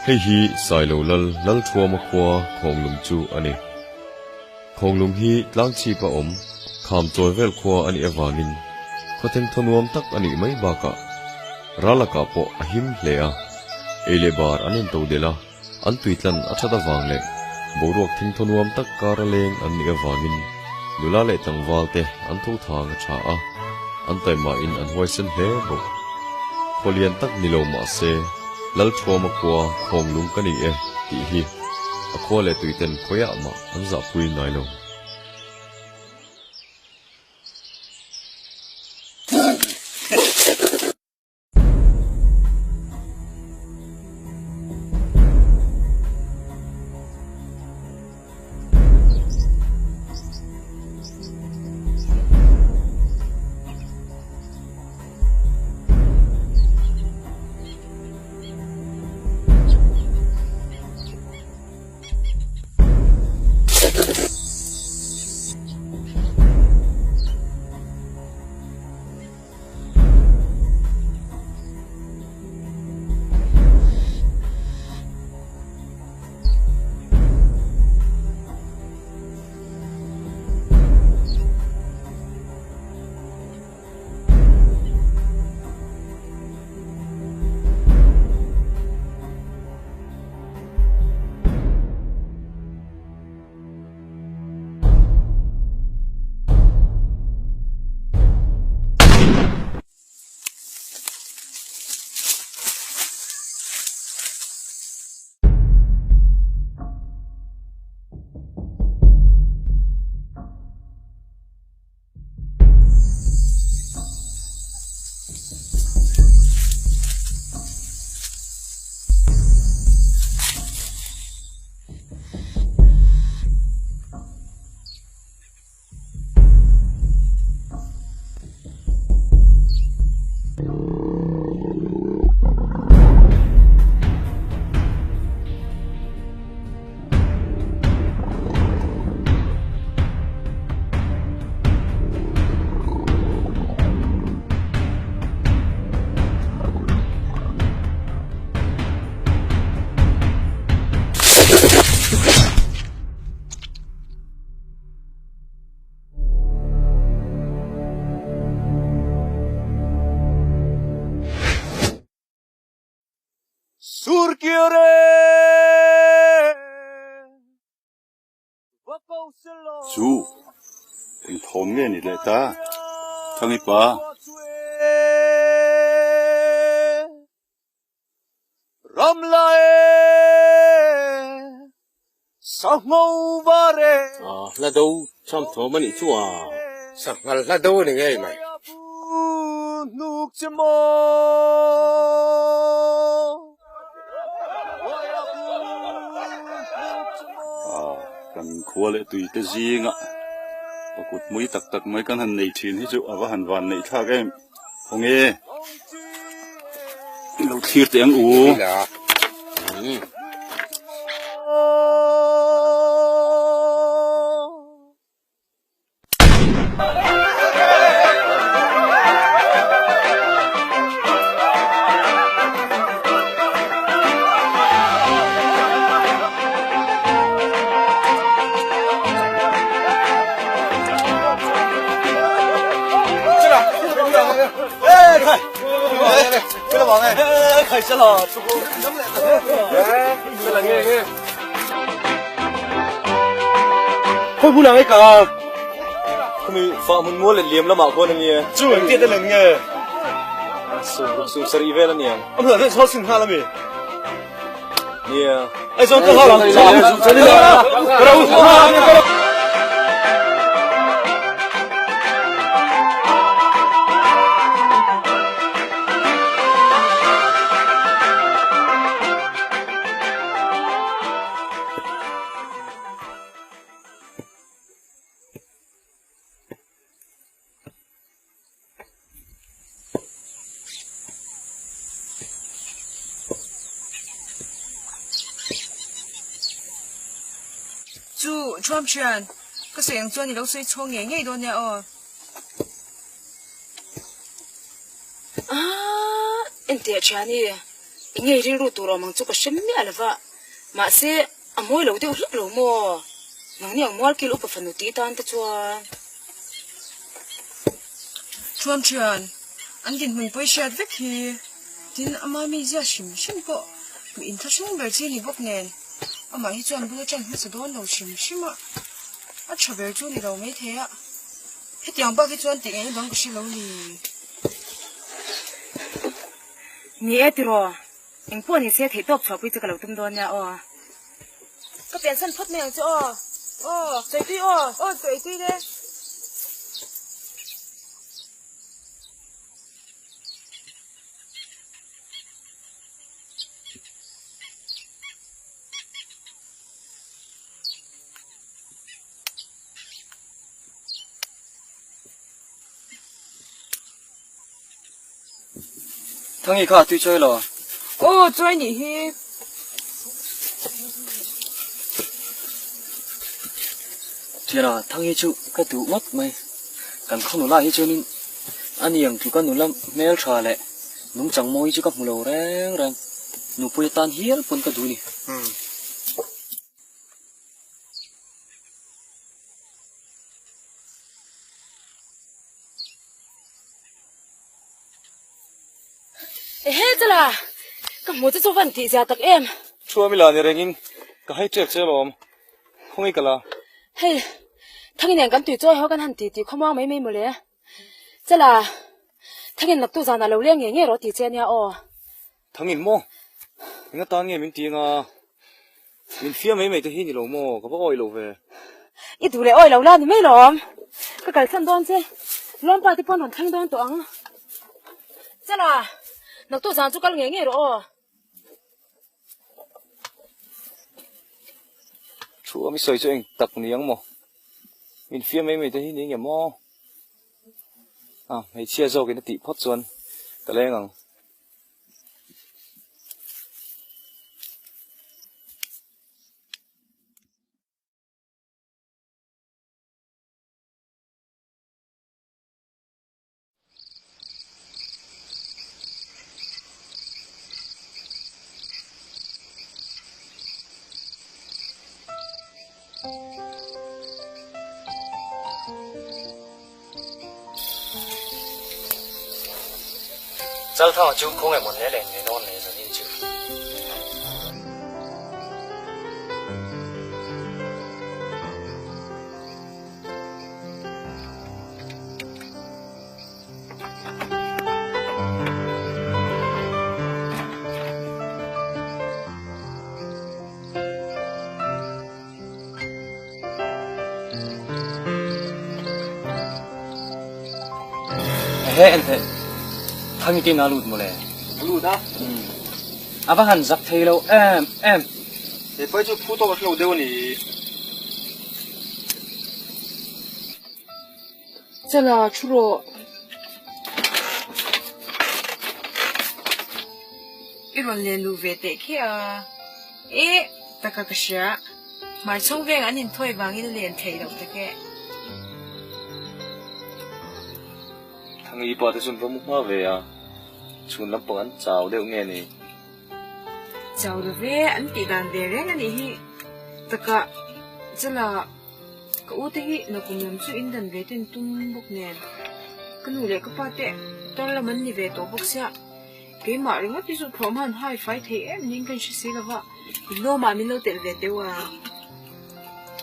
hei hi sai lo lal thua ma khwa khong lum chu ani khong lum hi tlang chi pa om kham choi vel khwa ani awangin khotheng thonuam tak ani mai ba ka ralaka po ahim hlea ele bar anin to dela an tuitlan athada wangle boruak thing thonuam tak karaleng ani awangin lula le tangwalte an thu thang cha a an taima in an hoisen hle bo kholian tak nilo ma se lal thoma kwa khom lung kani e ti hi a khole tuiten khoya ma an za pui nai lo chú thành thốn nghe nị lệ ta thằng ấy ba ram lại sao ngâu ba re là đâu trong thổ mà nị chú sao là đâu này nghe mày nuk chmo cần khua lệ tùy tới gì ngạ và cột mũi tặc tặc mấy con hần này thuyền hết chỗ và hàn vàn này tha cái không nghe lâu thiệt tiếng u khởi sẽ là chú cô nắm lại sẽ là nghe nghe thôi bu lang ấy cả không bị vợ mình mua liền liềm lắm mà cô này nghe chú anh tiết là nghe sum sari về lắm nhỉ ông là sao xin ha lắm nhỉ nhỉ ai sao tôi ha lắm sao đi là đâu chú Trump chuyện cái sự anh cho你 6岁抽烟ngay多呢哦啊，你爹chuyện呢？ nghe riêng rồi tụi mang chụp cái xem mẹ là vợ mà sẽ mỗi lâu tiêu hết lâu mò nắng nhiều mỗi kilo bắp phần tí tan ta cho chuam chuan anh tin mình bơi xe vết thì tin ama mi ra sim bộ mi in thắt xuống bờ trên thì bốc nền ama hi chuan bữa chân hết đón đầu sim à à chờ bờ chuan thì đầu mấy thế à hết tiếng bác cái chuan tiếng ấy bằng cái gì lâu đi nghe thì rồi anh phụ thì sẽ thấy tốt cho bây giờ cái lâu tụm đón nha cái biển sân phất này chứ trời tuy trời tuy đấy thằng ấy khá tuy chơi rồi chơi nhỉ hi thì là thằng ấy chú cái tủ mất mày cần không nó lại hết trơn anh em thì con nó làm mail trả lại nung chẳng môi chứ các mù lầu rang nụ bôi tan hiến pun cái tủ này hết rồi là cái một cái số phận thì ra tắc em chua mi là này rằng cái hay chết chơi lắm không ấy cả là hey thằng này cầm tùy chơi họ cần hành thì không mang mấy một lẽ thế là thằng này nạp tu già là lâu liang nghe rồi thì chơi nha thằng ấy mò người ta nghe mình tiếng mình phía mấy cái hình gì lâu mò có bao oi lâu về ít tuổi oi lâu lan thì mấy lắm cái thân đón chứ lon ba thì con còn thanh đón toang thế là nạp tu già chú cái nghe rồi chúa mi soi cho anh tập niếng mò mình phía mấy cái hình gì mò mấy chia rồi cái nó tị phốt xuân cái này ngang giao thông chú không phải một lẽ lẽ để non này rồi đi chứ anh thế thằng ấy tên nào lụt một lẽ lụt á à bác hẳn giặc thấy lâu em để bây giờ phụ tao vào đâu nhỉ thế là chú rồi iron len lu ve te kia taka ka sha mai chong ve an in thoi wang in len thei lo te ke thằng ấy bỏ tới xuân có múc hoa về à xuân lắm bằng ăn cháo đều nghe này chao lo ve an ti dan ve re na ni hi taka chala ka u te hi na kum lam chu in dan ve ten tum bok nen kanu le ka pa te ton la man ni ve to bok sia cái mà ringa ti su thom han hai phai the em ning kan shi se la wa lo ma min lo tel ve te wa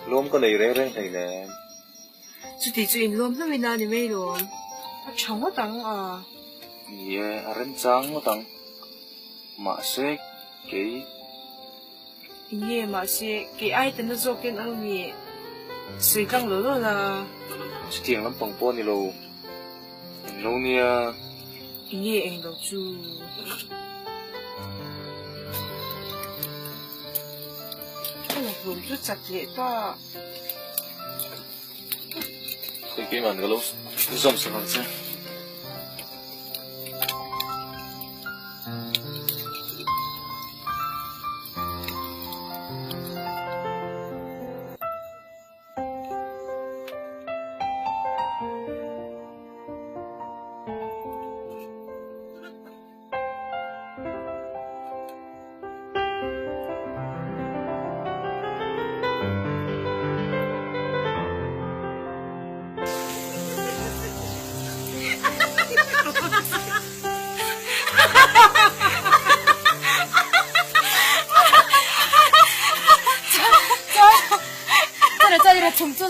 lom có này rẻ này nè chu ti chu in lom na mi na ni me lo a chang wa tang a yeah aren chang tang mà sẽ cái ye ma se ki ai tan na zo ken al mi sui kang lo lo la tiếng lắm bằng po này lâu lâu nia ye eng lo chu anh vừa chút chặt lệ ta cái màn cái lâu zoom xuống hơn xem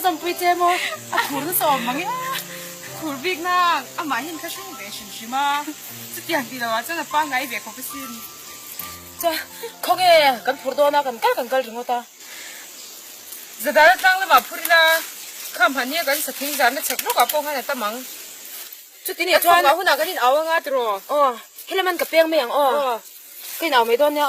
dần vui chơi mò khủ nó sòm mà nghe khủ việc na mà hiện cái chung về xin mà chứ tiền thì là chắc là ba ngày về không phải xin cha không nghe cần phụ đồ na cần cái rừng ta giờ đã tăng lên mà phụ đi na khám phá nhé cần sắp hình dáng nó chắc lúc nào cũng hay là ta mắng chút tí này cho nó hôm nào cái tin áo ngã rồi cái là mình cặp beng miệng cái nào mấy đôi nha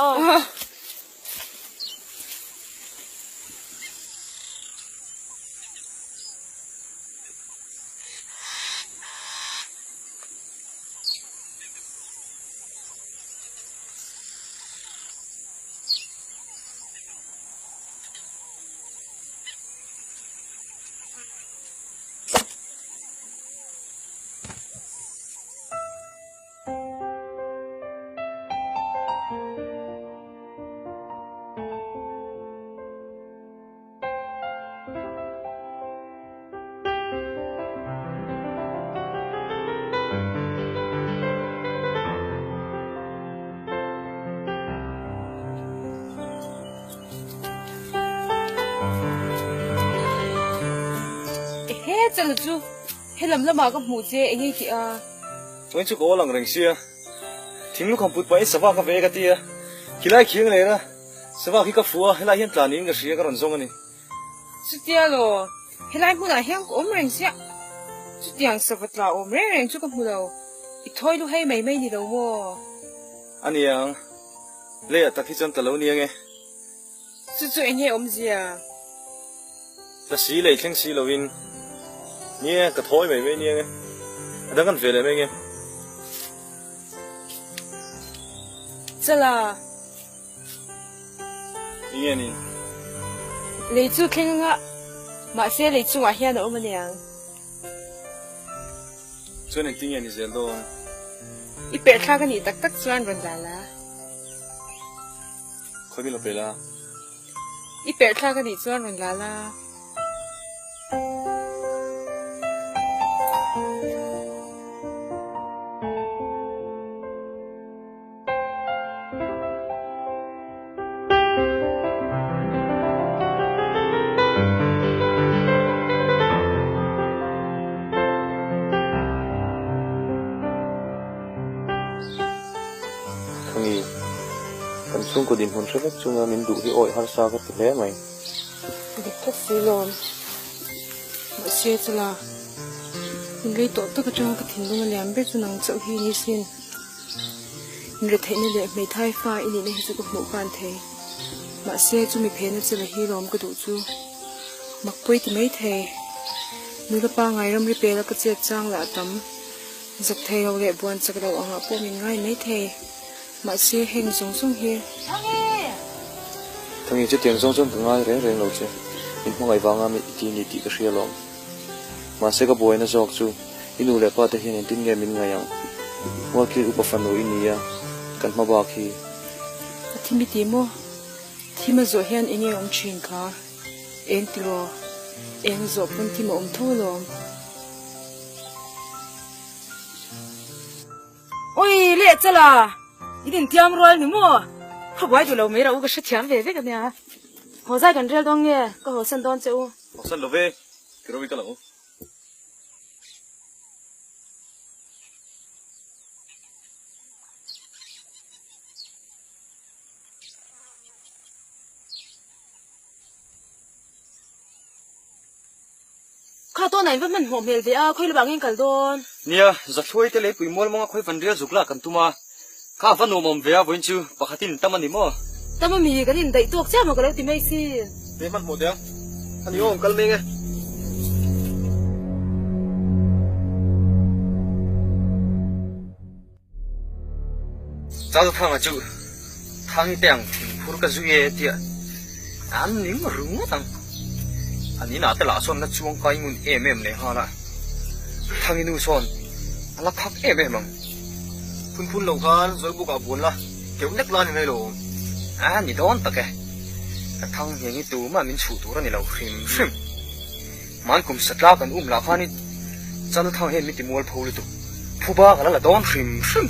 chân là chú hết lắm mà có mù dê anh ấy kìa tôi chú có lòng rành xia thím lúc không bút bấy sắp vào cái về cái tia khi lại khiêng này đó sắp vào khi cái phua hay là hiện tại nín cái xia cái rần rong này chú tia rồi hết lại bữa nào hẹn ốm rành xia chú tia sắp vật là ốm rành chú có mù đâu ít thôi lúc hay mấy đi đâu vô anh yang lẽ ta khi chân ta lâu niang nghe chú anh ấy ốm gì à ta xí lấy khen xí lâu in nghe cái thối mấy niang nghe đang cần về lại mấy nghe这啦， nghe nè 你做听啊，马些你做我遐的我们娘， cho nên tiếng nghe nè dễ đâu 一边看个你特特转人来了， khỏi biết là về là 一边看个你转人来了。 thằng kan chung ko din hon threvet chunga min du hi oi har sa ka tle mai Được thất phí lồn, mà xe cho là mình lấy tổ tất cả trong cái thìn luôn làm biết cho nàng chậu hi như xin, mình thấy nên để mấy thay pha in này cho các mẫu quan thế, mà xe cho mình thấy nó sẽ là hi lồn cái đủ chu, mặc quay thì mấy thề, nếu là 3 ngày rồi bé là cái chiếc trang là tấm, giật thề hậu lệ buồn chắc đầu ông ạ, mình ngay mấy thề, mà xe hình giống giống hi. thằng ấy chỉ tiếng trong trong tiếng ai rèn rèn lâu chứ in phong ngày vàng ami ti cái xia lom mà sẽ có boy na jok chu inu le pa te hin tin nghe min ngay yang wa ki upa fan no inia kan ma ba khi Thì mi tí mô, thì mà rồi hẹn anh ấy ông chuyện cả, em thì lo, em rồi cũng thì mà ông thôi lo. Ôi, lẹ chứ là, ý định tiêm rồi nữa mô, không phải tụi lâu mấy đâu có sự thiam về cái này, họ ra gần ra đông nghe, có họ sân đón chịu. học sinh lo về cái rồi cái lâu Khá tôi này vẫn mình hổ mèo về à, khơi là bằng anh cả đón. nia giật thôi te le pui mol mong khoi van ria zukla kan tuma ka van no mom ve voin chu pakhatin tamani mo Tâm mà mì cái gì đầy tuộc chứ mà cái lâu thì mấy xí. te man mo dang ani om kal me nge chao thang a chu thang teng phur ka zuye tia an ning rung tang ani na te la son na chuang kai mun em le ha la thang inu son ala khak em mang phun lo khan rồi bu ka bun la kiểu nek la ni mai lo à ni don ta ke ka thang he ni tu ma min chu tu ra ni lo khrim khrim man kum satla kan la khani chal thang he mi ti mol phol tu phu ba ka la don khrim khrim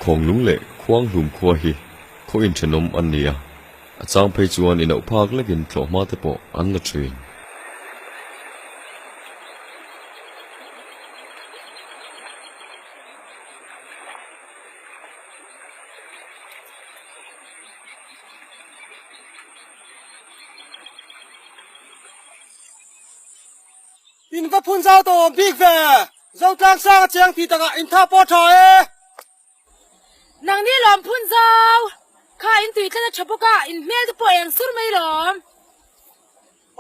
khong lung le khuang lum khua hi kho in thenom an nia achang phei chuan in au phak lekin tlo ma te po an la thin in va phun giao to big ve dâu trang sang chiang thì tanga in tha po thae nang ni lom phun zau kha in tui tla chapoka in mel te po yang sur mai lom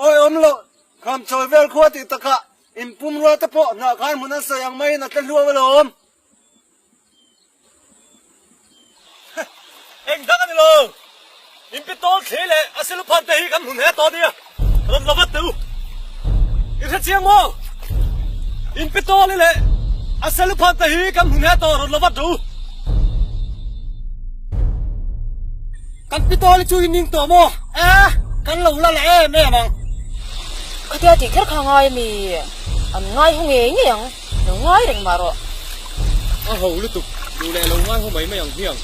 oi lo kham choi vel khua ti taka in pum ro ta po na khan mun sa yang mai na tla luwa lom eng dang ani lo in pi tol khele asilu phan te hi kam hun he to dia ron lovat tu in sa chiang mo in pi tol le asilu phan te hi kam hun he to ron lovat tu kan pi tol chu in ning to mo kan lo la le me mang ka dia ti kher kha ngai mi an ngai hu nge ngiang no ngai reng maro a ho lu tu du le lo ngai ho mai me yang hiang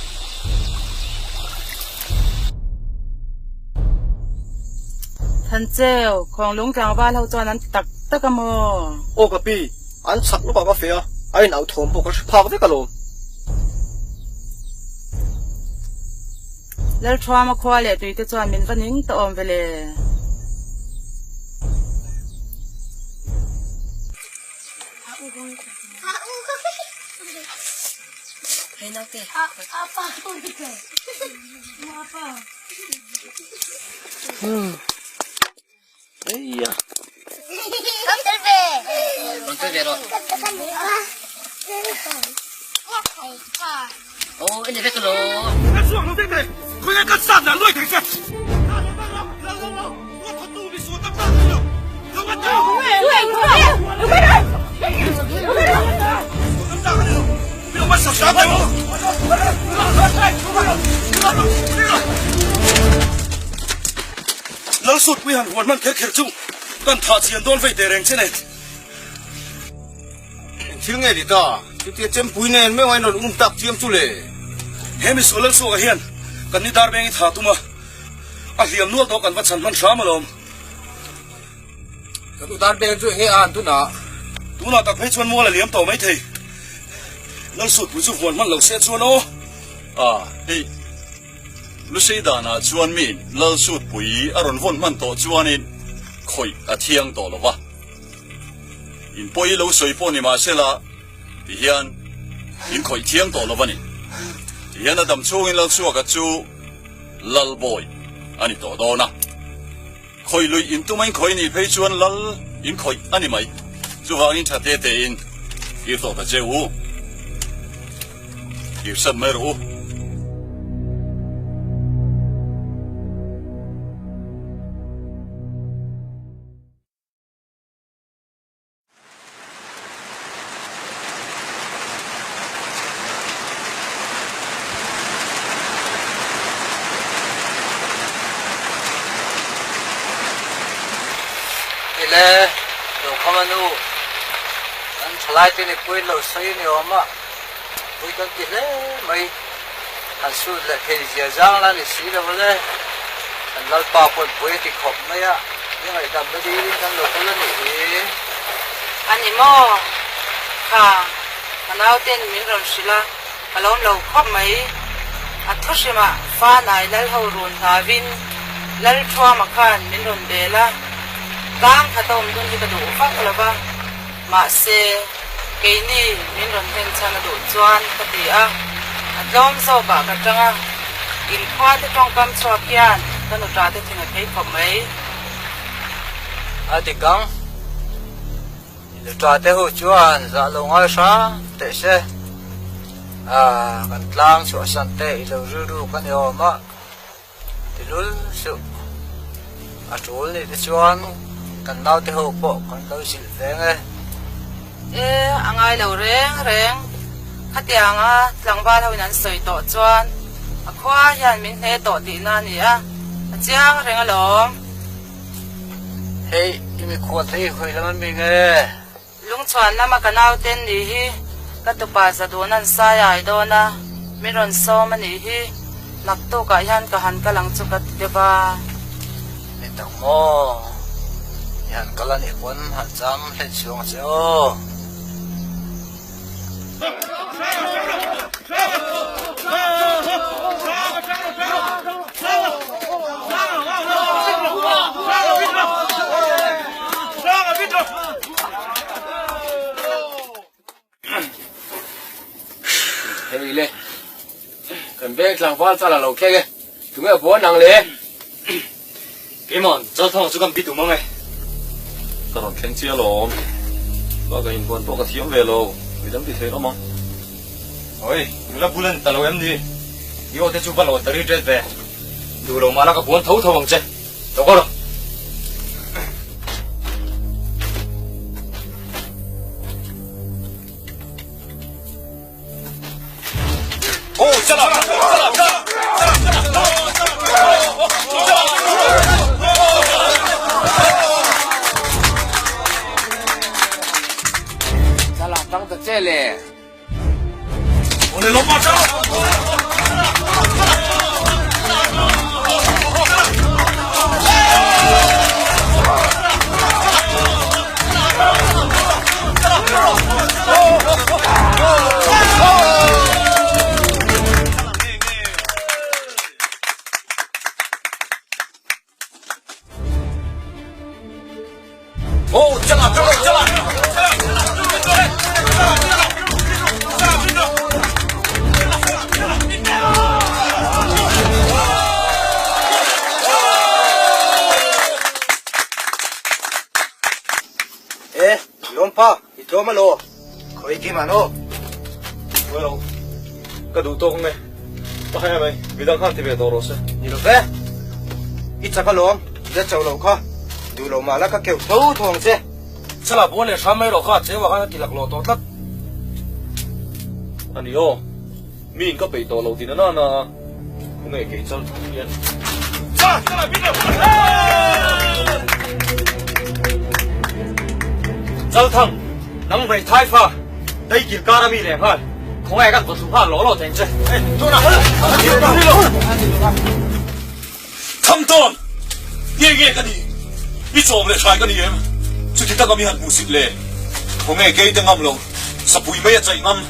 thân treo còn lúng trào ba lâu cho hắn tặc tất cả mồ ô cà pi anh sặc nó bảo phê ai nào thốn bộ có phá với cả lồn lỡ choa mà khoa lệ tùy tới cho mình vẫn nín tự ôm về lệ hay nào kì ấy ya con chơi về rồi ô anh này biết rồi cái xuồng nó thế này khơi cái cắt sạn là nuôi thành sao lỡ sụt quy hẳn hoàn man khét khét chung cần thả chiến đón về để rèn trên này tiếng nghe đi ta cái tiếng chém bùi này mấy ngày nó tạc chiêm chú lệ hemi số lỡ số cái hiền cần đi đar bên thả tụi mà liam nuốt đó cần bắt chăn man xả mà lom cái tụ đan bên chú nghe an tụ nọ tập hết chuan mua là liam tàu mấy thầy lỡ sụt bùi chú hoàn man lẩu xe chuan ô đi lúc xây đàn chuan min lỡ sụt bùi aron von man tổ chuan in khoi thiang tổ lo wa in poi lo soi po ni ma se la ti hian in khoi thiang tổ lo wa ni ti hian adam chung in lo chu ka chu lal boy ani to do na khoi lui in tu mai khoi ni phei chuan lal in khoi ani mai chu wa in tha te te in ir to ka cheu ir san mer u le do khamanu an thlai te ni pui lo sai ni oma pui kan ti le mai an su le ke zia zang la ni si lo le an lal pa pui pui ti khop mai ya ni ngai dam be di kan lo kan ni anh mo kha anao tên mình rồi sila alom lâu khóc mấy à thốt xem mà pha này lal hậu run thà vin lal choa mà khan mình rồi để la cam khát ông tuân thì cái đồ phát là ba mà xe cái này mình rồi thêm chăn đồ chuan cái gì à lom sau bà cái trăng à in khoa thì trong cam choa kian cái nó trả thì ngày thấy khóc mấy à thì căng trả te ho chuan za lo ngai sa te se kan tlang chu san te lo ru kan yo ma ti lul su a chul ni te chuan kan nau te ho po kan lo sil ve nge ê angai lo reng khatiang a tlang ba lo nan soi to chuan a khwa hian min he to ti na ni a chiang reng alom hei imi khwa thei khoi lam mi nge lung chuan lama kanau ten ni hi ka tu pa za do nan sa yai do na mi ron so mani hi nak to ka hian ka han ka lang chu ka dewa ni tang mo yan kala ni pon han cham le chuang cheo Hei le, cần biết làm sao cho là lầu kia kìa, chúng em bố năng le. Cái món giao thông chú cầm biết đúng không ấy? tao còn khen chia lỗ lo cái hình quân tôi có thiếu về lỗ vì đấm thì thế đó mà ôi chúng ta buôn tao em đi yêu thế chú bắt lỗ tới đi về đủ lỗ mà nó có muốn thấu thấu bằng chân đâu có đâu ô chân là tăng thật chơi lệ. 오늘 너무 맞아. 오, 잘라, 잘라, 잘라. 에 롬파 이토마로 거의 기만호 Well, cái đủ tốt không này? Có hay mày, vì đang khăn thì về tổ rồi sao? 이렇게 이차가롬 내 저로카 누로마라 카케우 더 통제 Sao bố này sao mấy đồ khác chế vào cái kỳ lạc lộ tốt lắm. Anh yêu, mình có bị tổ lộ thì nó không nghe kỹ cho thằng yên. 자, 잘라, 밀어. Giao thằng, nắm về thái pha, đây kịp karami liền thôi. Không ai gắt vào thủ pha lỗ lộ thành chơi. Ê, chỗ nào? 탐돈 얘기해 가니 이 좀래 잘 가니 em chú thì ta có mi hẳn bù xịt lệ không nghe cái tiếng ngâm lâu sập bụi mấy chạy ngâm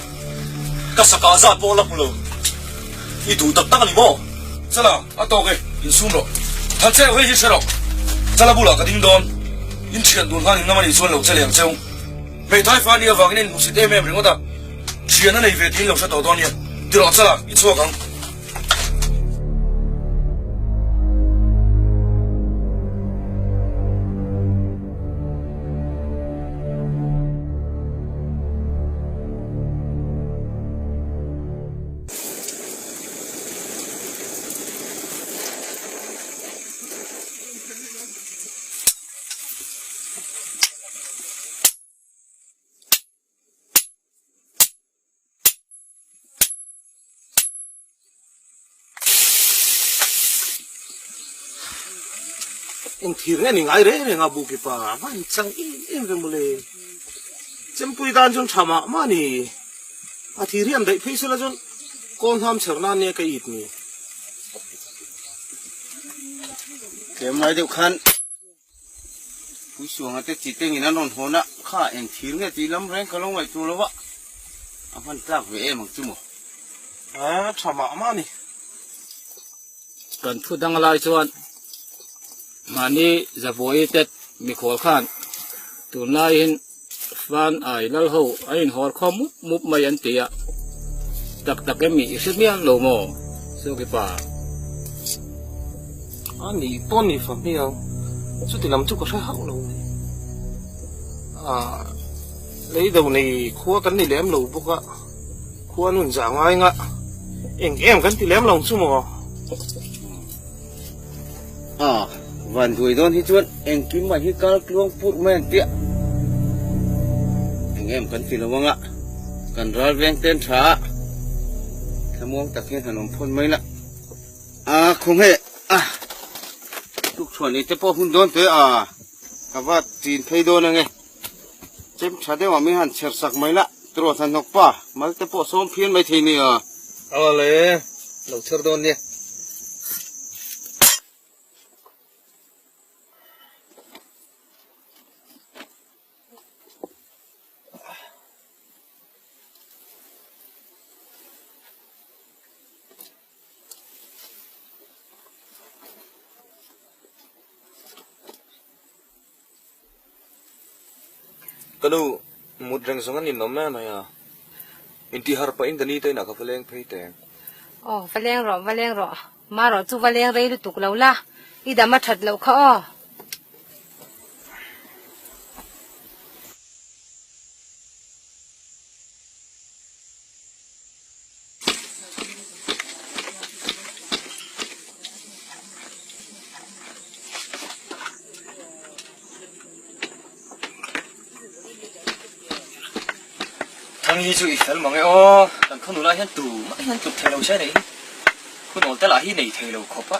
các sạc cá giạt vô lắm lâu đi tụ tập tăng anh mò 잘라, 아또게 인숨로. 단체 회의 싫어. 잘라 불러 가딩 돈. 인치한 돈 가는 나만 이손로 잘량 정. 매 타이파니아 와기는 무슨 때문에 그런 거다. 지연은 이 회의 로서 더 돈이야. 들어 잘라 이 추어강. eng thir nge ning ai re re nga bu ki pa man chang in re mule chempui dan jon chama mani a thiriam dai phaisela jon kon ham chherna ne ka it ni cái mai điều khăn cúi xuống cái chỉ tên nó nón hồn á khá em thiếu cái gì lắm rèn cái lông vậy tu lắm ạ anh phân tác với em một chút một a chama mani cần thu đăng lại chuan mà ni giờ vui tết mi khổ khan tụi nay hin fan ai lal hậu ai hor kho múp mai anh tia đặc đặc cái mi xếp miếng lồ mò sao cái bà ani ton ni fam hiao chu ti lam chu ko sa hau lo lấy đầu này khua cắn thì lém lầu bốc ạ khua nun giả ngoài ngạ em cắn thì lém lòng chu mòวันถุยโดนที่ชวนเองกินมาที่กาลกลวงพูดแม่นเตี้ยเองกันฟิลวังอ่ะกันรัดเวียงเต้นช้าขมวงตะเคียนขนมพ่นไม่ละคงให้ทุกส่วนนี้จะพอพุ่นโดนเตะกับว่าจีนไทยโดนไงเจ็บชาเดียวมีหันเชิดสักไม่ละตรวจทันนกป่ามันจะพอซ้อมเพี้ยนไม่ทีนี่ Lệ, lâu thưa đôn đi. Kanu một rừng sống anh nôm mẹ mày à, inti har pa indani tay nak kapaleng pay tay. Oh, valeng ro, maro chu valeng rei lu tuk lo la, ida ma that lo kha. Thằng hi chú ít fel mong eo, thằng con nula hiện tụ thay lâu xe này, con nô tay là hi này thay lâu khóc á,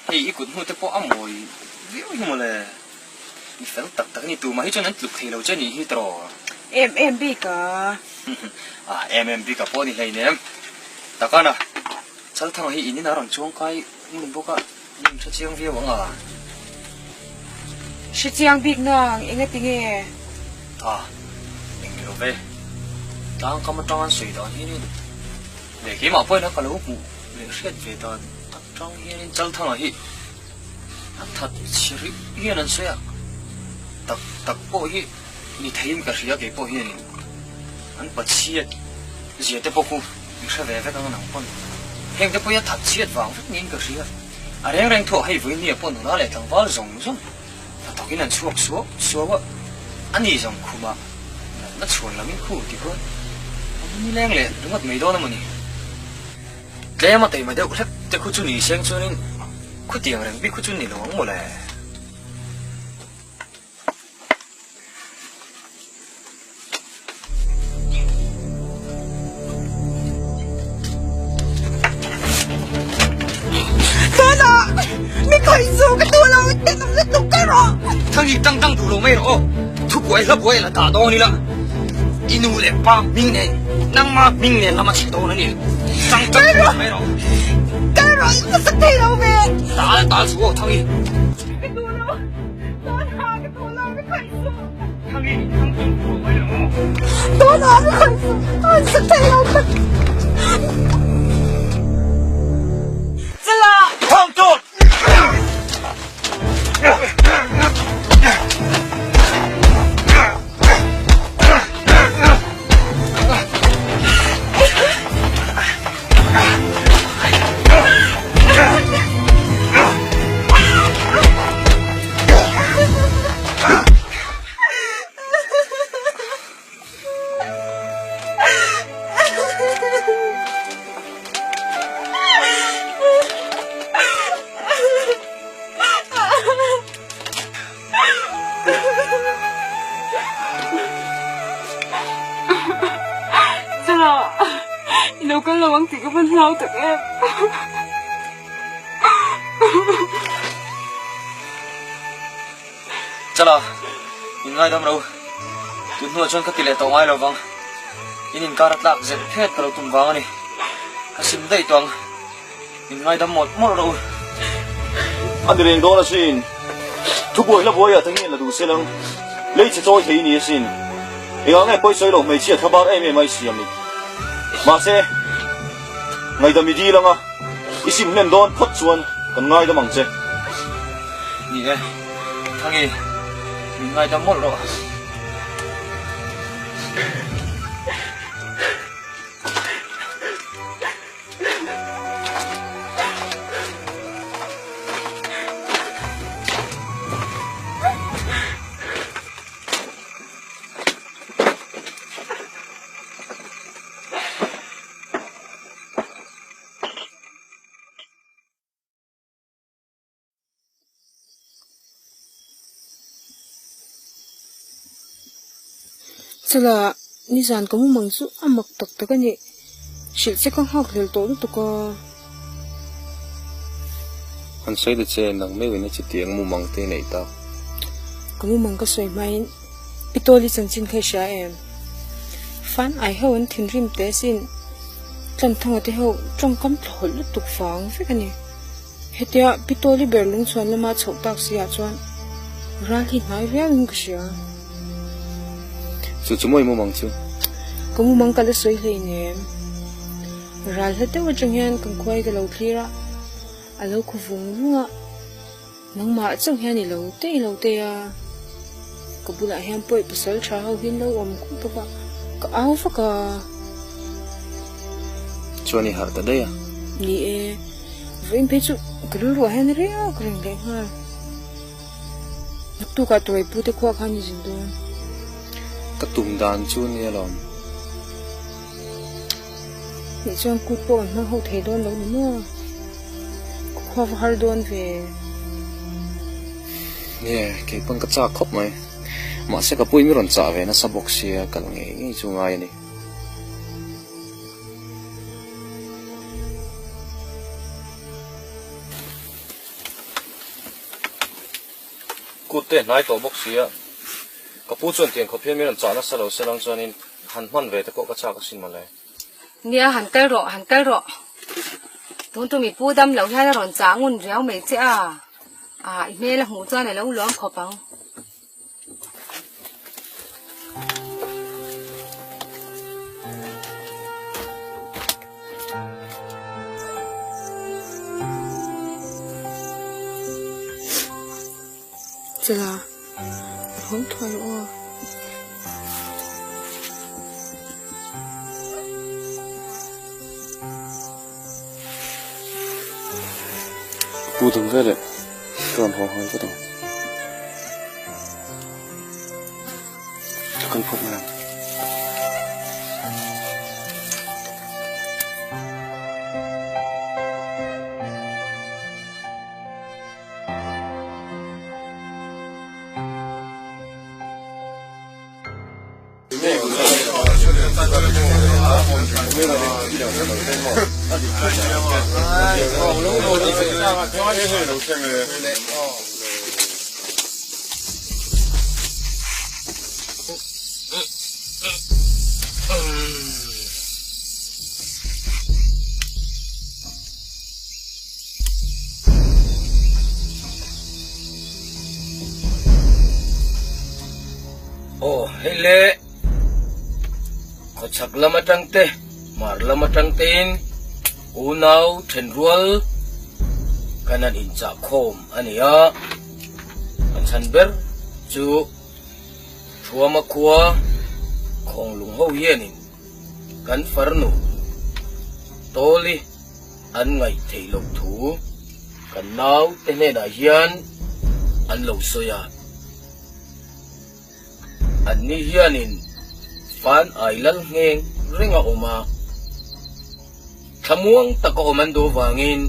hi ít cuốn hút tới po ấm mồi, véo hi mà lệ, ít fel tắc ni tụ mà hi cho nên tụ thay lâu xe này hi trò. Em bị cả. Em bị cả po ni hay nè, ta con à, sao thằng hi in nào rằng chuông cái mình bốc á, mình sẽ chiang véo vắng à. Sẽ chiang bị nàng, em nghe tiếng nghe. Mình hiểu về. Đang có một trong suy đoán như thế để khi mà quay nó có lúc ngủ để xét về toàn trong như thế chân thằng ấy thật chỉ riêng anh suy tập bộ ấy đi thấy cái gì cái bộ ấy anh bắt chiết gì thế bộ cũng sẽ về cái đó nó còn hiện tại bây giờ thật chiết vào rất nhiều cái gì rèn thua hay với nhiều bọn nó lại thằng vào rồng rồng tao cái này xua anh đi rồng khu mà nó chuồn là mình khu thì có ni leng le đúng không mấy đó nữa nhỉ cái mà thấy mà đâu chắc chắc khu chun nhỉ xem cho nên khu tiền rằng biết khu chun nhỉ nó một lẽ Con à, mi coi số cái đua lâu để nó rất đúng cái rồi. thằng gì tăng đủ lâu mấy rồi thu quay là ta đó đi là inu le pa ming ne nang ma ming ne lama chi to na ni tăng mấy rồi Cái rồi nó sẽ thay đâu về. ta số thằng gì Cái đua lâu, cái đua lâu mi coi số. thằng gì đủ lâu mấy rồi Con à, mi coi số, anh sẽ thay đâu về. Thằng trộn. Đâu có lo ăn thì có bên lâu thật em. chả là ngay đâm đâu tụi nó chọn cái tỷ lệ tàu ai đâu vâng in cả lạc dệt hết cả tụm vàng này xin đây toàn ngay đâm một đâu anh đi đó là xin thu bồi là bồi à thằng này là đủ xe lăng lấy chỉ cho thấy nhỉ xin anh nghe bồi soi lồng mấy chiếc tháp bao em mấy xiêm đi mà xe ngày đâm đi lăng à isim nem don phát chuan còn ngay đâm bằng xe nhỉ thằng gì ngay đâm một rồi Chả là ni dàn có một mảng số âm mặc tắc tắc cái gì, chỉ sẽ có học được tốt được có. Anh say được chơi nang mấy người chỉ tiếng mù măng thế này tao. Có một mảng cái xoay mai, pitoli chân chín khai xa em. Fan ai hơn thiên rim té xin, tlan thang ati ho trong kam thol lu tuk fang fe kani hetia pitoli berlung chuan lama chho tak sia chuan ral hi nai riang ng sia chu moi mo mang chu kamu mang kala soi hlei ne ral hete wa changyan kan khoi ga lo thira alo khu vung lunga nang ma chang hian ni lo te a kabula hian poi pasal tha ho hin lo om ku to ka au fa ka chuan ni har ta dei ni e vem pe chu gru ro hen re a kring le ha tu ka toi pu te khwa khan ni jin do ka tum dan chu ni lom ni chuan ku po ma ho thei don lo ni mo khwa har don ve nè cái băng cái cha khóc mày mà sẽ có bụi mi ròn trả về nó sắp bọc xia cả ngày chú ngay này cút tên nãy tổ bọc xia có bút chuẩn tiền có phiên mi ròn trả nó sẽ lâu sẽ lăng cho nên hắn man về thì có cái cha cái xin mà lại nia han kal ro tun tu mi pu dam lo ha ron cha ngun riau me che a email hu cha ne lo lom khopang chela không thôi ô bút thằng về đấy còn họ hỏi cái đó cần phục nào oh hele ko chak lama tangte mar lama tangtein unaw thenrual kanan incha khom ania an chanber chu thuama khuwa khong lung ho yenin kan farnu toli an ngai theilok thu kan naw te ne na hian an lo soya an ni hianin fan ailal ngeng ringa oma thamuang taka omando wangin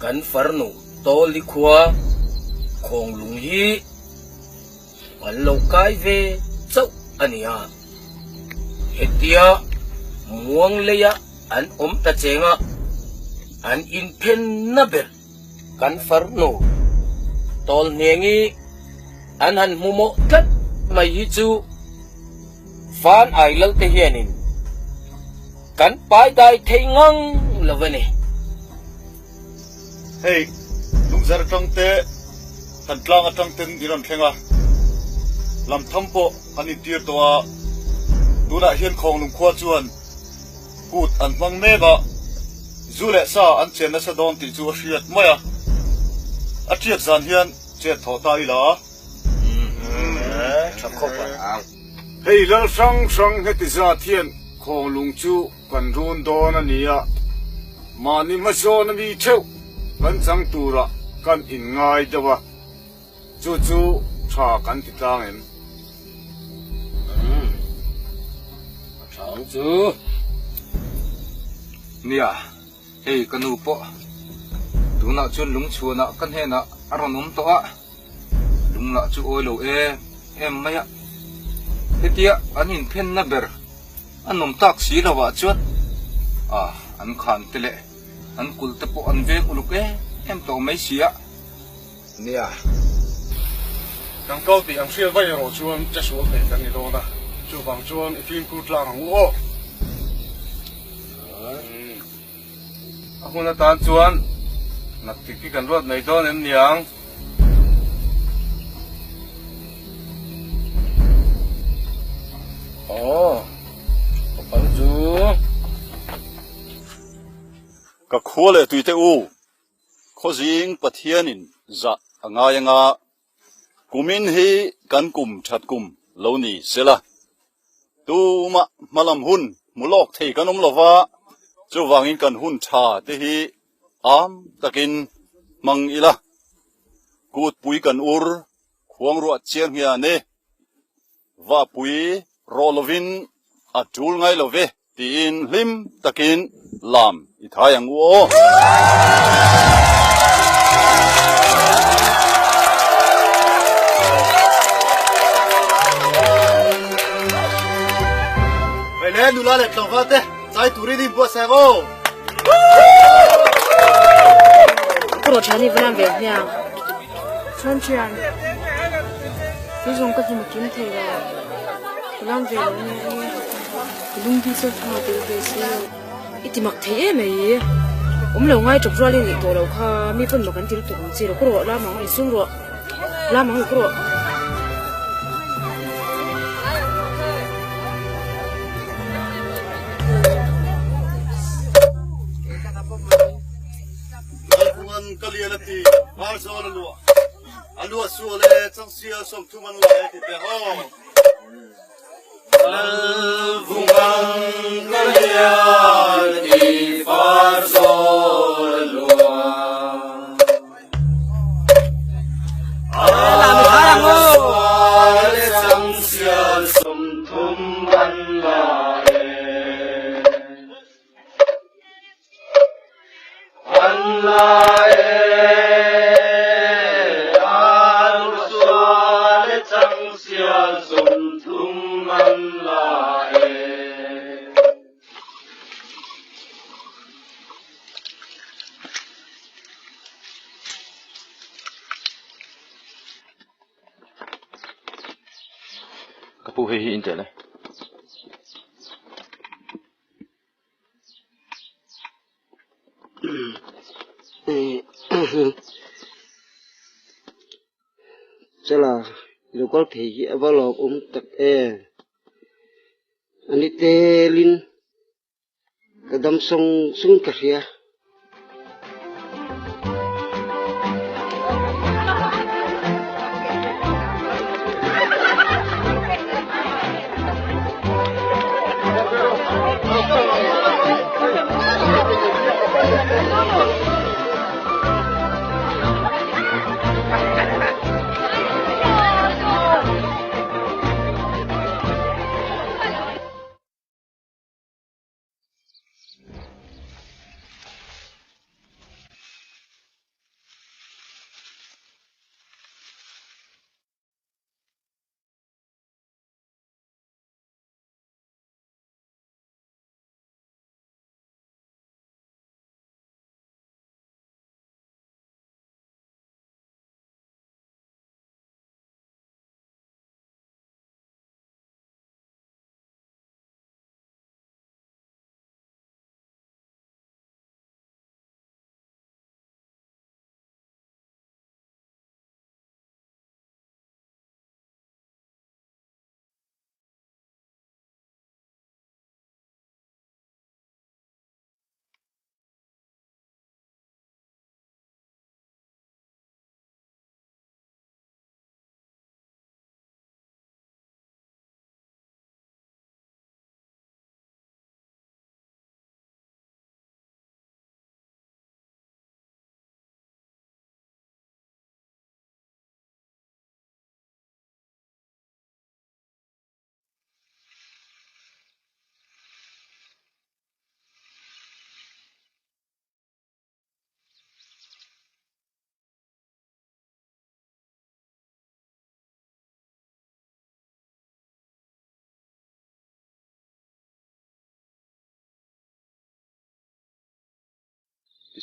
kan farnu toli khuwa khong lung hi an lo kai ve chau ania hetia muang leya an ta chenga an in pen na ber kan farnu tol nengi an han mumo tat mai hi chu fan ailal te hianin kan pai dai thei ngang lovani hey lungzar tangte tan tlang atang ten diron thenga lam thampo ani tir towa duna hian khong lung khwa chuan kut an mang mega zule sa an chen na sa don ti chu a hriat maya a triat zan hian che tho ta ila chakhopa hey lal sang heti za thian khong lung chu kan run don ania mani ma zo na mi theu kan chang tura kan in ngai dawa chu tha kan ti tang em chang chu nia hey kanu po tuna chun lung chuana kan he na aronum to a lung la chu oi lo em maya hetia anin phen na ber anom tak si lawa chuat an khan tele an kul te po an ve uluke em to mai sia nia kang kau ti ang sial vai ro chuan cha su te kan ni do na chu bang chuan i film ku tlang ang o aku na tan chuan nak tiki kan rot nei don em niang pan chu ka khole tuite u khojing pathianin za anga yanga kumin hi kan kum that kum lo ni sela tu ma malam hun mulok thei kanom lova chu wangin kan hun tha te hi am takin mang ila kut pui kan ur khuang ru chiang hia ne wa pui rolovin atul ngai love tin lim takin lam i thayang wo Vele nula le tlawate sai turi di bo sevo Pro chani vlan ve nya chan chan Ví dụ có gì mà kiếm thì là làm về lung đi sơ pha từ về xưa ít thì mặc thế mày lâu ngay chụp ra lên tổ đầu kha mi phân mà gắn tiền tụi mình rồi có rồi làm món này xuống rồi làm món này có rồi Kalianati, Marzon Lua, Alua Sule, Tansia, some two man like it, Vungan Kalianati, Marzon Lua. Alua Tansia, some two man like Kapu hi inte này. Sẽ là điều có thể dễ vào lò tật anh đi tê linh cái đâm sông sung cả kia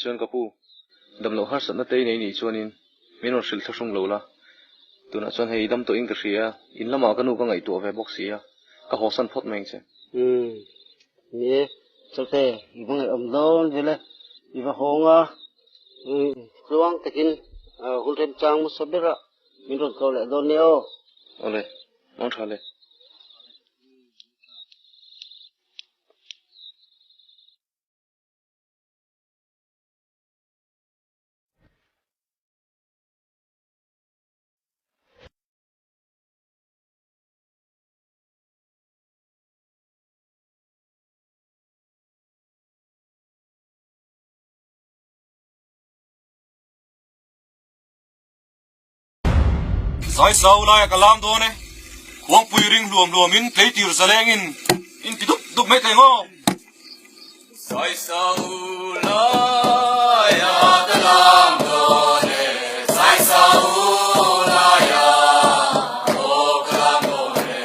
Chuan kapu dam lo har satna te nei ni chuanin menor sil thasung lo la tuna chuan hei dam to ing ka hria in lama kanu ka ngai to ve box sia ka hosan phot meng che nè cho thế ibang om don vela iwa honga ruang takin hulrem chang musabira minron ko le doneo ole mon thale sai sau lai kalam do ne huang pui ring luom in plei tir zaleng in piduk duk me tengo sai sau lai kalam do ne sai sau lai o kalam do ne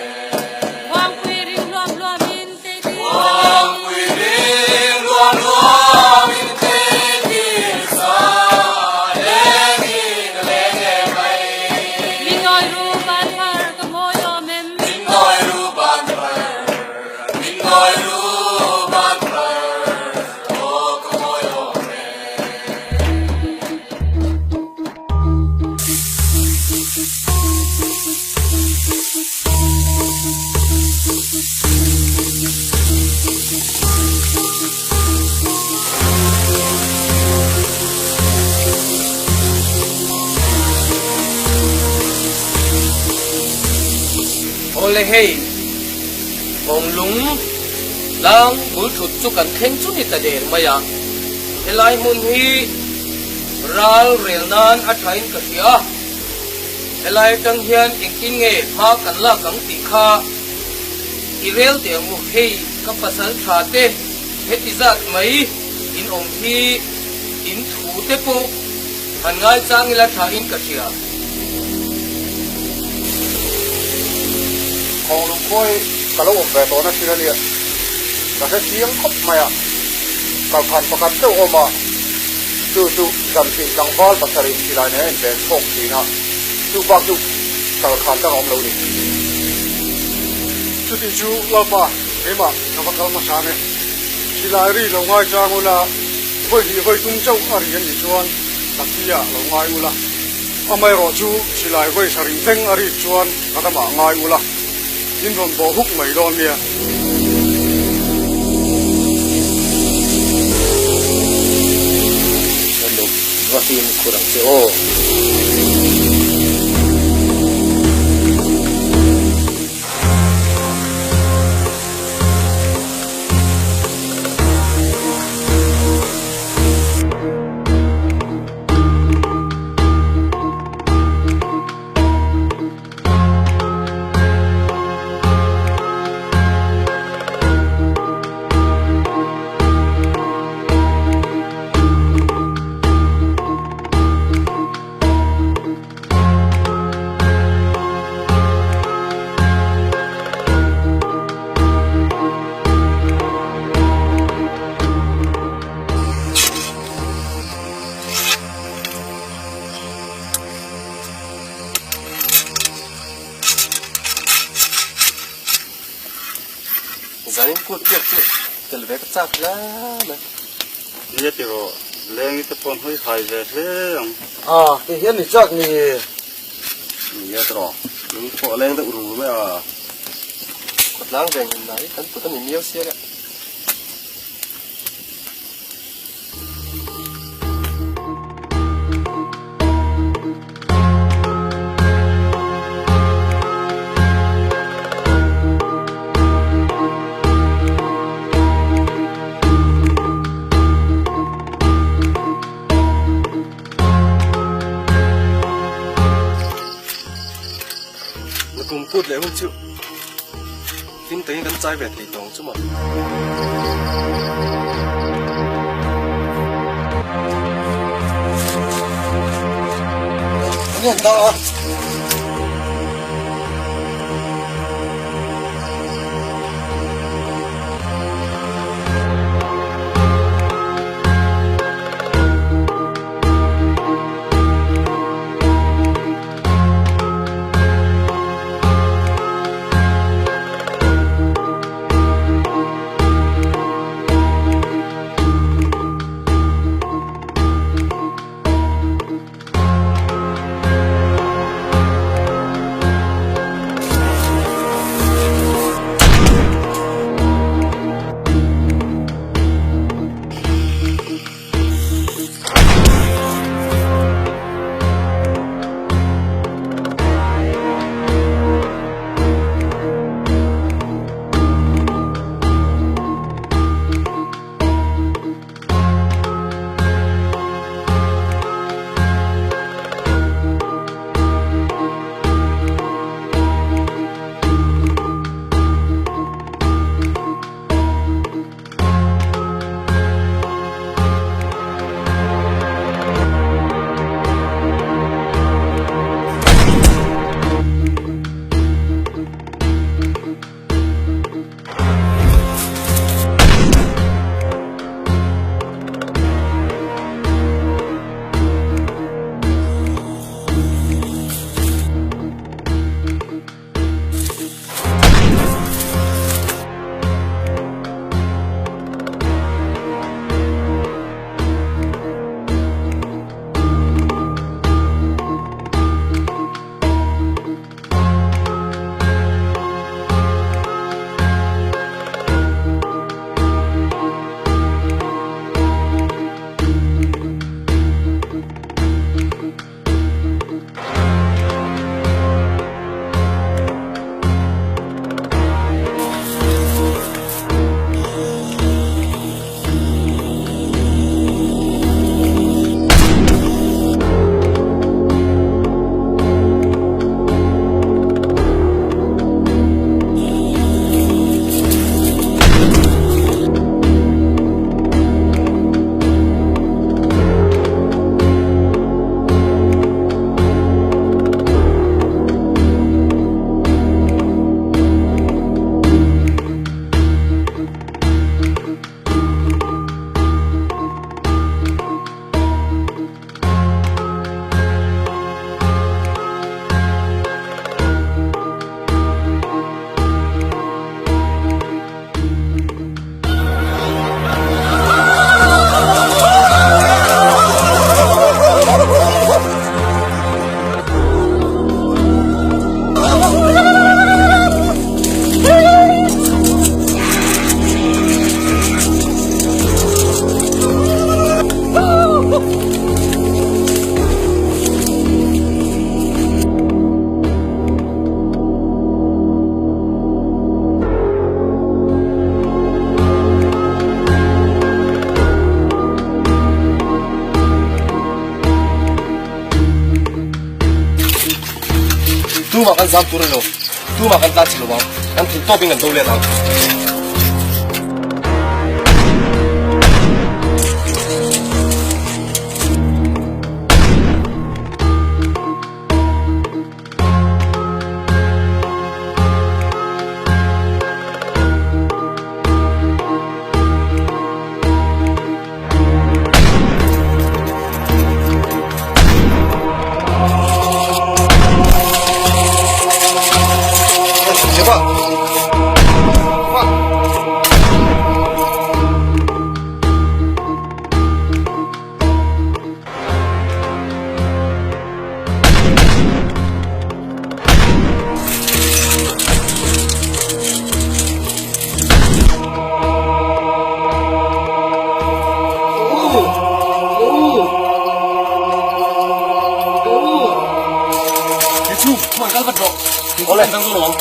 Huang pui ring luom in te ti huang pui ring luom in te tir sa ole hey ong lung lang bul thut chu kan theng chu ni ta der maya helai mun hi ral rel nan a thain ka hia helai tang hian engkin nge ma kan la kang ti kha irel te mu hey ka pasal tha te heti zat mai in ong hi in thu te po han ngai chang ila tha in ka hia Hong Lung Khoi kalau về đó nó xí liền, là cái tiếng khóc mày à, kalau khan pakat tu oma, tu dam si lang val pasari xí lại này về khóc xí na, tu bạc tu kalau khan ta om lâu đi, tu tin chú lao pa, em à, nó bắt đầu mà sáng này, xí lại đi lâu ngay cha ngô la,会tung州阿里人的专，特别啊lâu ngay ngô la,阿妹罗chú xí lại会查人听阿里专，那他妈ngay ngô la. In ron bo huk mai lon nia Hello vakin kurang se o zain ku tiak chu tel ve ka chak la na ye ti ro leng te pon hoi khai ve hleng te hian ni chak ni ye tro lung pho leng te uru me a lang veng nai kan pu kan ni miao sia ga cùng cút lệ không chịu kinh tế gắn trai về thầy tổng chứ mà Nhìn to mà kan zam tu lo tu mà kan ta chi lo ba kan tin to ping kan to le na Oleh, tang dulu.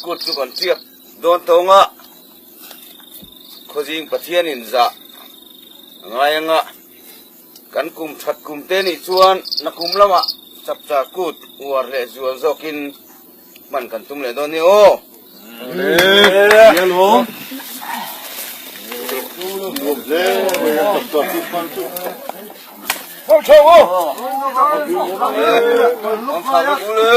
Cút cứ còn tiếp đón tông ạ, có gì bắt thiên in dạ, ngay anh ạ, cắn cùng chặt cùng tên đi chuan, nó cùng lắm ạ, chập chả cút, uar lệ chuan zokin, mình cần tung lệ đón đi ô, yên luôn, không sao ô, không sao ô.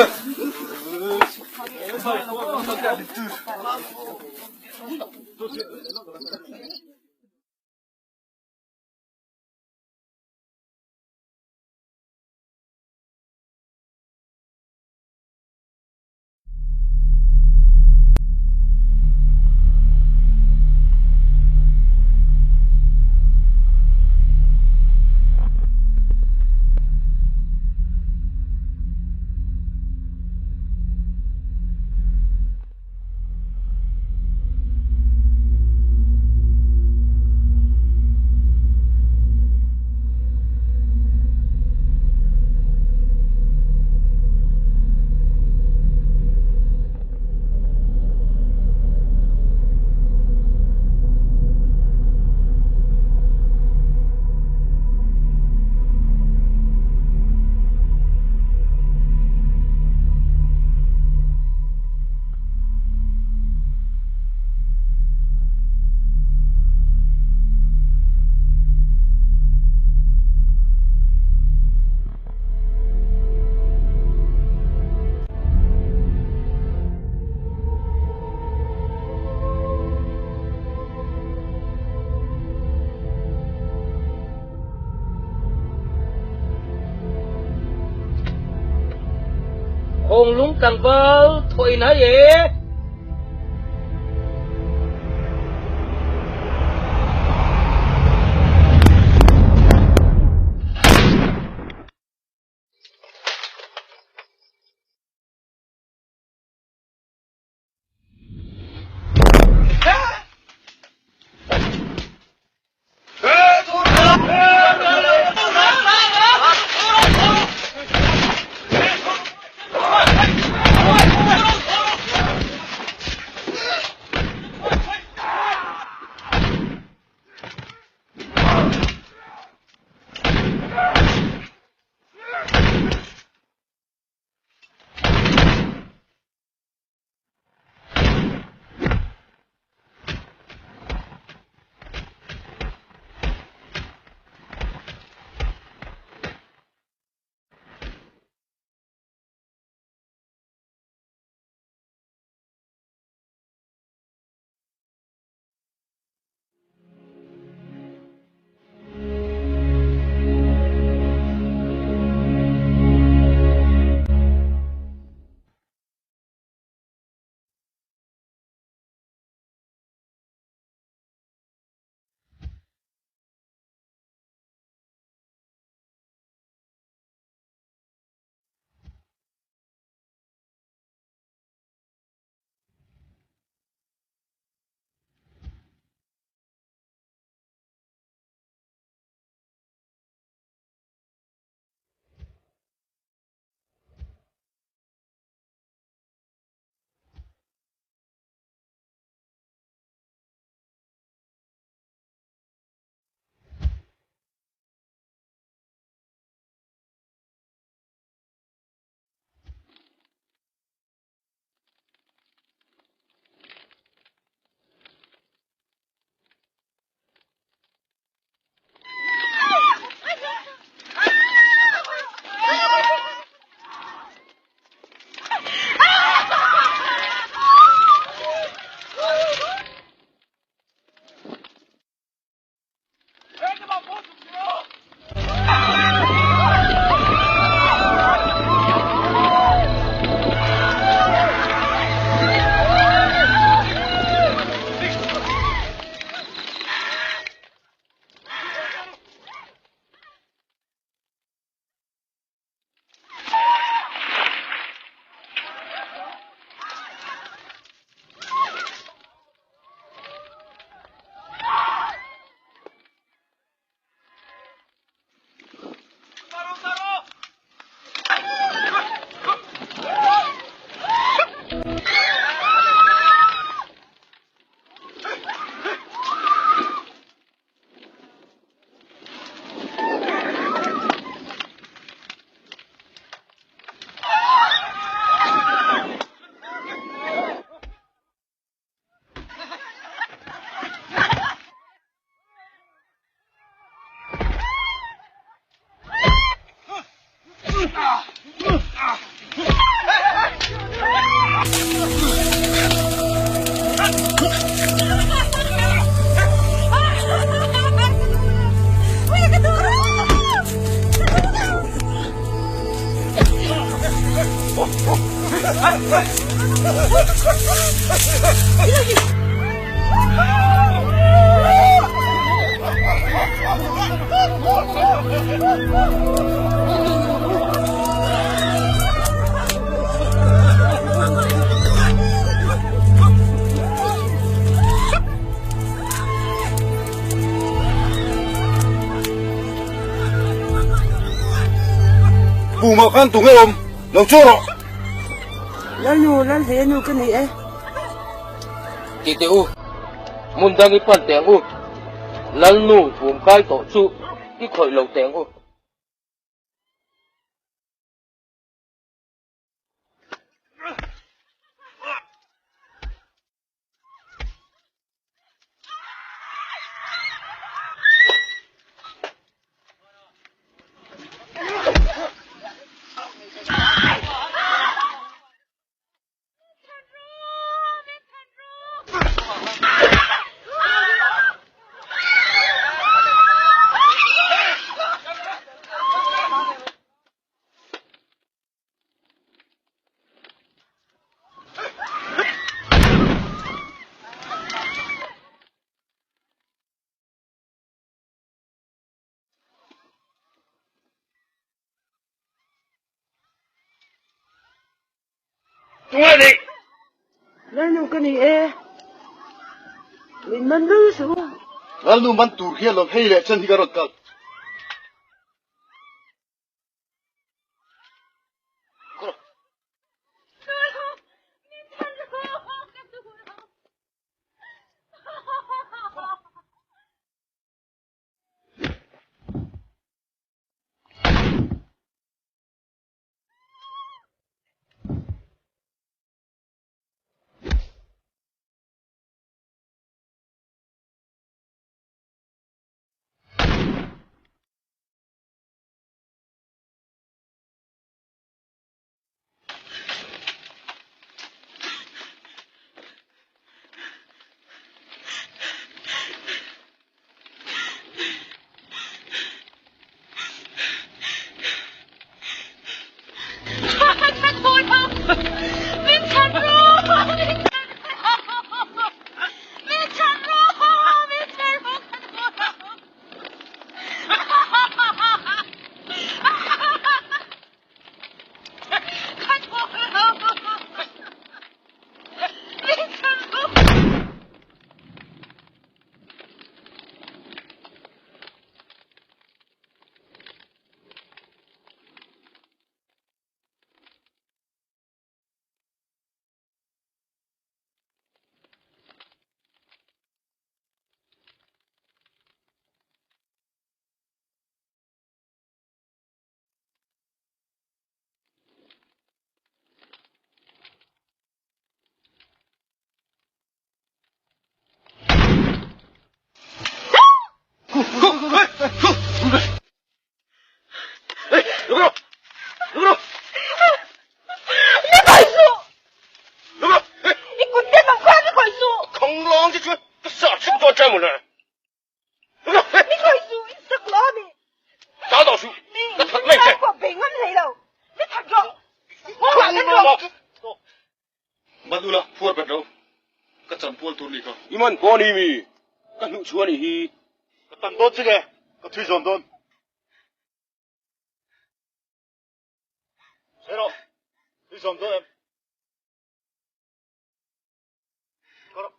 Hùng lúng càng vơ thôi nói gì tu mà khăn tu nghe ôm lâu chưa rồi lan thế nu cái này Ti te u. Mun dang ipan teng u. Lal nu phum kai to chu. Ki khoi lo teng u. Nghe đi lan nu cái này mình mình lư xuống lan nu man tur hian lom hei le chen hi garot kal Madula fuar pedro. Kachan pol tur ni ka. iman ko ni mi ka nu chuan ni hi Ka tan don chige. Ka thui zon don. Sero. Thui zon don em. Karo.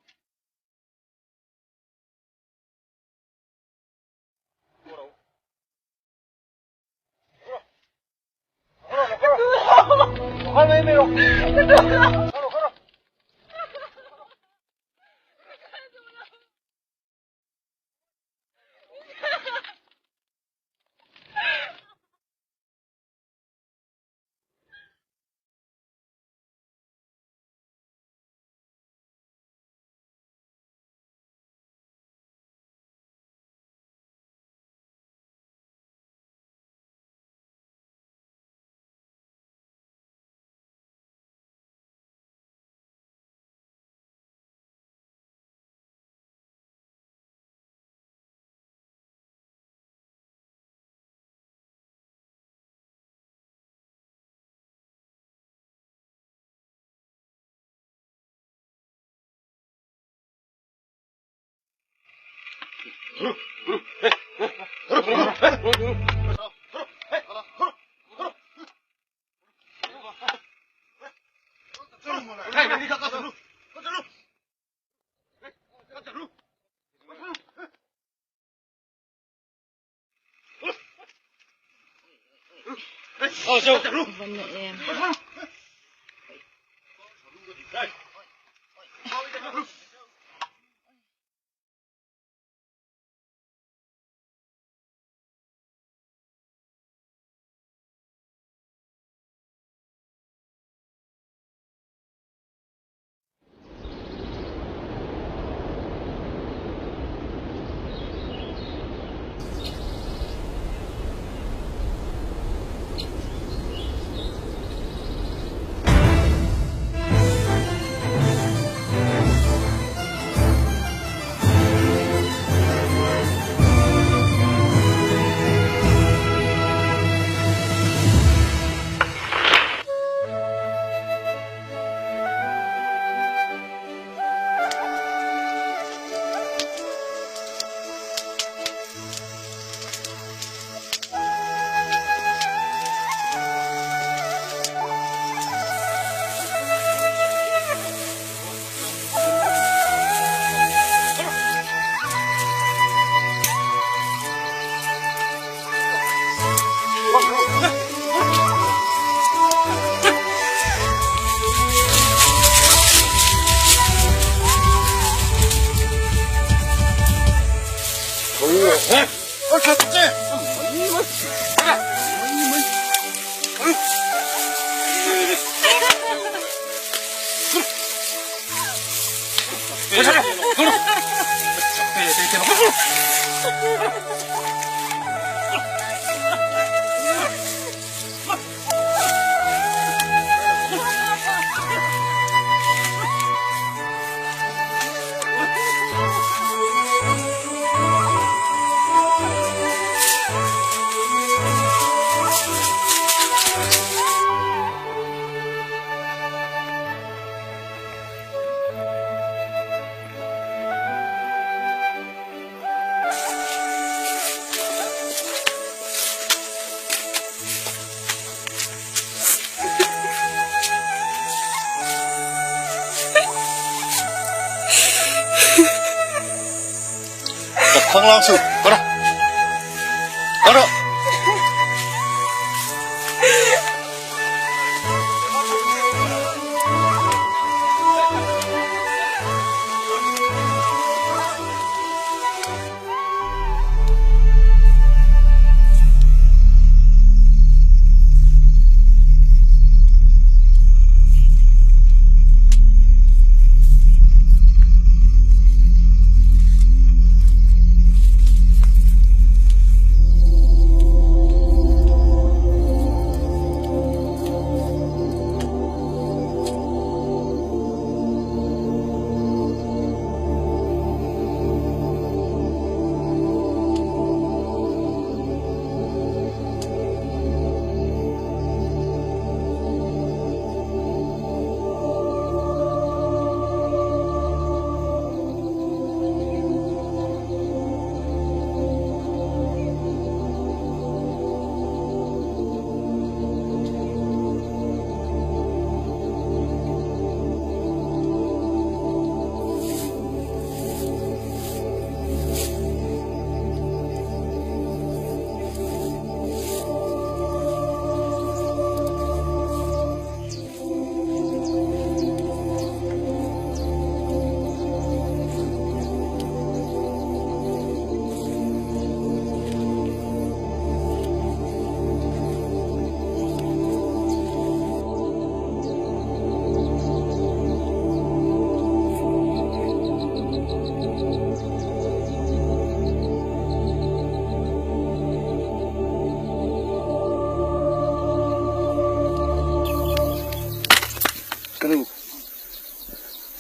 Vân mẹ em. Thằng lang sự, có đâu? Có đâu?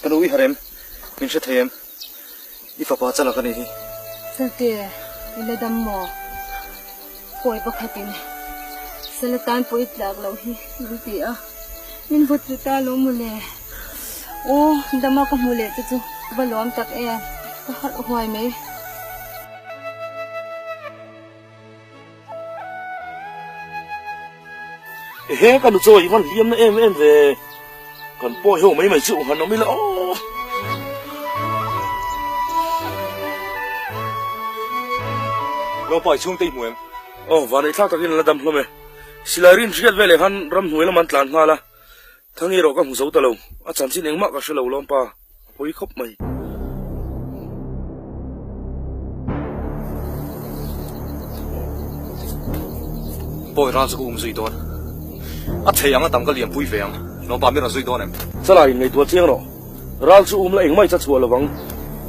Kanu harem, min se them, ifapa chala kani hi. Salte, ile dammo, koi bakhatin. Salatan po itlag law hi, luti ah. Min butrita lo mule. Oh, dama ko mule tu balom tak e. Kahal hoy me. He kanu cho iwan liam na em ve. Còn bôi hổ mấy mày chịu hắn nó mới lỗ. Lo bòi chung tây mùi em. Và đấy thao tao kia là đâm luôn mày. silarin riat vele han ram hnuai laman tlan nga la thangi ro ka mu zo ta lo a chan chin engma ka shelo lom pa poi khop mai boi ran chu zui don a theyang a tam ka liam pui veng no pa mi ran zui don em chala in ngai tua chiang ro ral chu la engmai cha chu lawang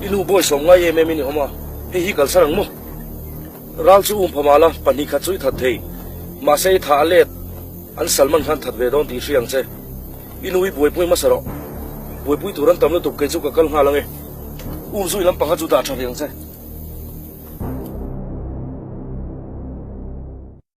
inu boi som ngai em em ni homa hi kal sarang mo ral chu phamala pani kha chui that thei ma sei tha let an salman khan that ve don ti riang che inu boi pui ma saro boi pui turan tam lo tuk ke chu ka kal nga lange zui lam pa chu ta tha riang che